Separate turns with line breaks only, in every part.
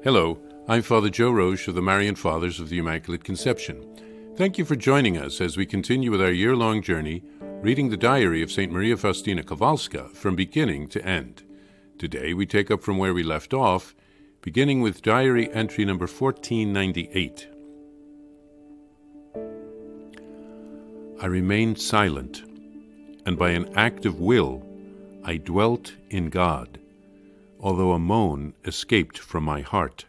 Hello, I'm Father Joe Roesch of the Marian Fathers of the Immaculate Conception. Thank you for joining us as we continue with our year-long journey reading the diary of St. Maria Faustina Kowalska from beginning to end. Today we take up from where we left off, beginning with diary entry number 1498. I remained silent, and by an act of will I dwelt in God, although a moan escaped from my heart.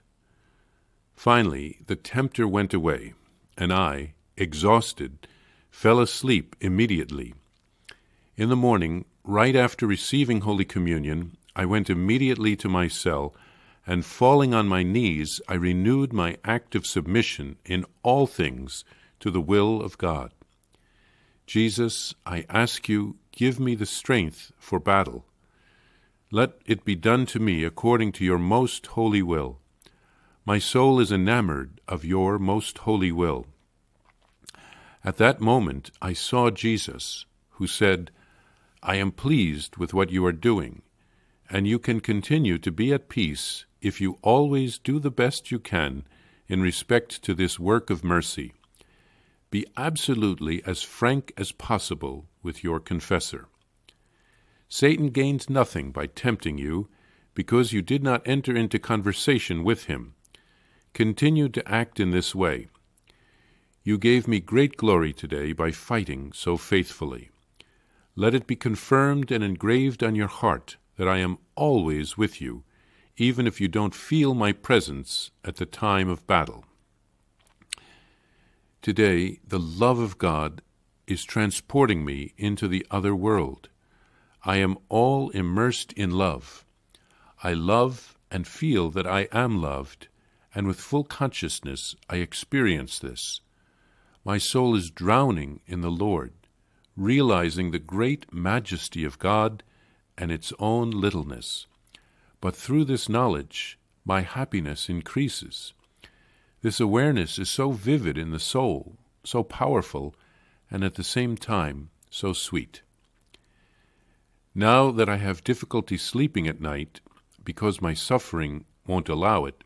Finally, the tempter went away, and I, exhausted, fell asleep immediately. In the morning, right after receiving Holy Communion, I went immediately to my cell, and falling on my knees, I renewed my act of submission in all things to the will of God. Jesus, I ask you, give me the strength for battle. Let it be done to me according to your most holy will. My soul is enamored of your most holy will. At that moment I saw Jesus, who said, I am pleased with what you are doing, and you can continue to be at peace if you always do the best you can in respect to this work of mercy. Be absolutely as frank as possible with your confessor. Satan gained nothing by tempting you, because you did not enter into conversation with him. Continue to act in this way. You gave me great glory today by fighting so faithfully. Let it be confirmed and engraved on your heart that I am always with you, even if you don't feel my presence at the time of battle. Today, the love of God is transporting me into the other world. I am all immersed in love. I love and feel that I am loved, and with full consciousness I experience this. My soul is drowning in the Lord, realizing the great majesty of God and its own littleness. But through this knowledge, my happiness increases. This awareness is so vivid in the soul, so powerful, and at the same time so sweet. Now that I have difficulty sleeping at night, because my suffering won't allow it,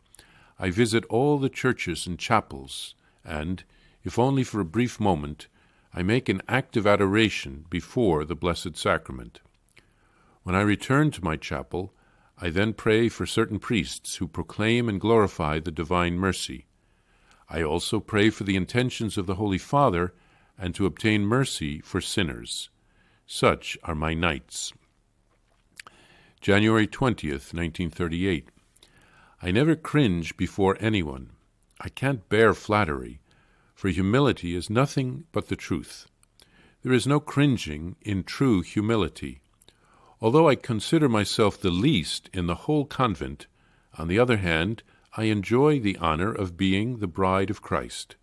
I visit all the churches and chapels, and, if only for a brief moment, I make an active adoration before the Blessed Sacrament. When I return to my chapel, I then pray for certain priests who proclaim and glorify the divine mercy. I also pray for the intentions of the Holy Father and to obtain mercy for sinners. Such are my nights. January 20th, 1938. I never cringe before anyone. I can't bear flattery, for humility is nothing but the truth. There is no cringing in true humility. Although I consider myself the least in the whole convent, on the other hand, I enjoy the honor of being the bride of Christ.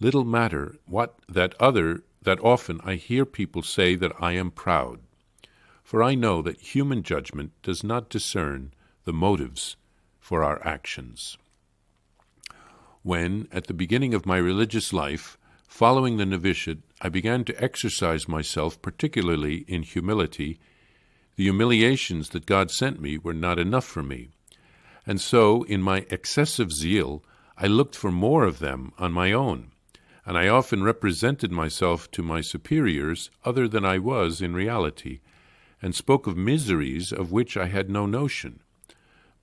Little matter that often I hear people say that I am proud, for I know that human judgment does not discern the motives for our actions. When, at the beginning of my religious life, following the novitiate, I began to exercise myself particularly in humility, the humiliations that God sent me were not enough for me. And so, in my excessive zeal, I looked for more of them on my own, and I often represented myself to my superiors other than I was in reality, and spoke of miseries of which I had no notion.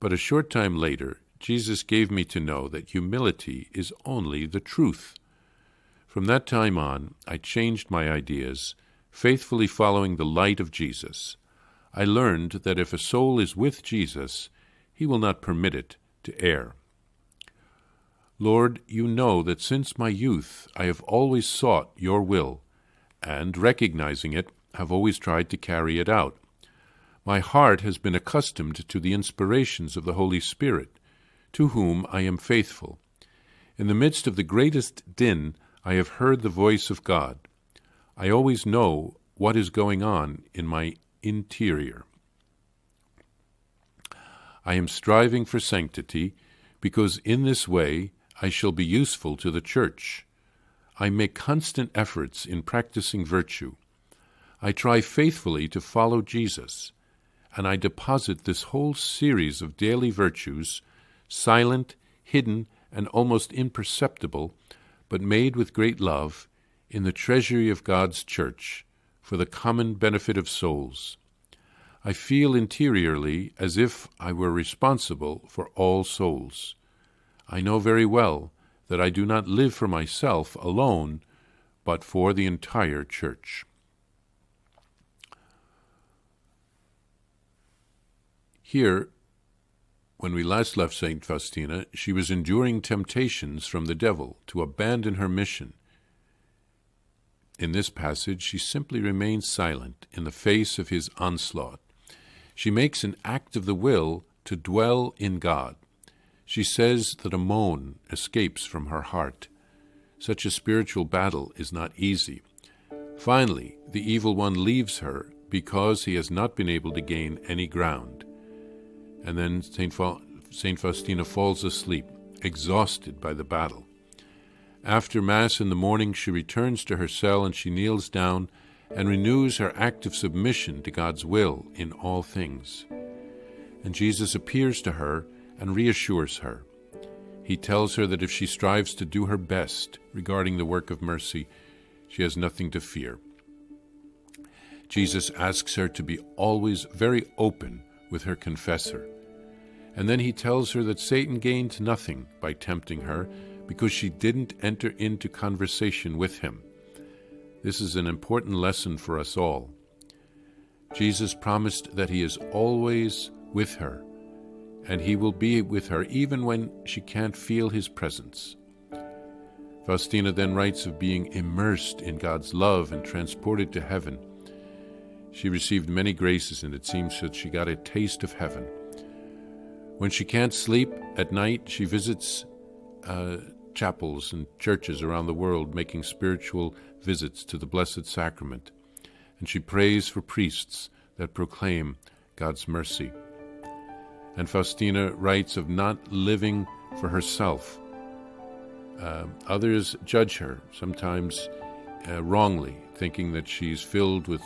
But a short time later, Jesus gave me to know that humility is only the truth. From that time on, I changed my ideas, faithfully following the light of Jesus. I learned that if a soul is with Jesus, he will not permit it to err. Lord, you know that since my youth I have always sought your will, and, recognizing it, have always tried to carry it out. My heart has been accustomed to the inspirations of the Holy Spirit, to whom I am faithful. In the midst of the greatest din, I have heard the voice of God. I always know what is going on in my interior. I am striving for sanctity, because in this way I shall be useful to the Church. I make constant efforts in practicing virtue. I try faithfully to follow Jesus, and I deposit this whole series of daily virtues silent, hidden, and almost imperceptible, but made with great love in the treasury of God's church for the common benefit of souls. I feel interiorly as if I were responsible for all souls. I know very well that I do not live for myself alone, but for the entire church. Here, when we last left St. Faustina, she was enduring temptations from the devil to abandon her mission. In this passage, she simply remains silent in the face of his onslaught. She makes an act of the will to dwell in God. She says that a moan escapes from her heart. Such a spiritual battle is not easy. Finally, the evil one leaves her because he has not been able to gain any ground. And then St. Faustina falls asleep, exhausted by the battle. After Mass in the morning, she returns to her cell and she kneels down and renews her active submission to God's will in all things. And Jesus appears to her and reassures her. He tells her that if she strives to do her best regarding the work of mercy, she has nothing to fear. Jesus asks her to be always very open with her confessor. And then he tells her that Satan gained nothing by tempting her because she didn't enter into conversation with him. This is an important lesson for us all. Jesus promised that he is always with her, and he will be with her even when she can't feel his presence. Faustina then writes of being immersed in God's love and transported to heaven. She received many graces, and it seems that she got a taste of heaven. When she can't sleep at night, she visits chapels and churches around the world, making spiritual visits to the Blessed Sacrament, and she prays for priests that proclaim God's mercy. And Faustina writes of not living for herself. Others judge her, sometimes wrongly, thinking that she's filled with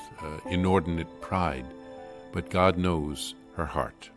inordinate pride, but God knows her heart.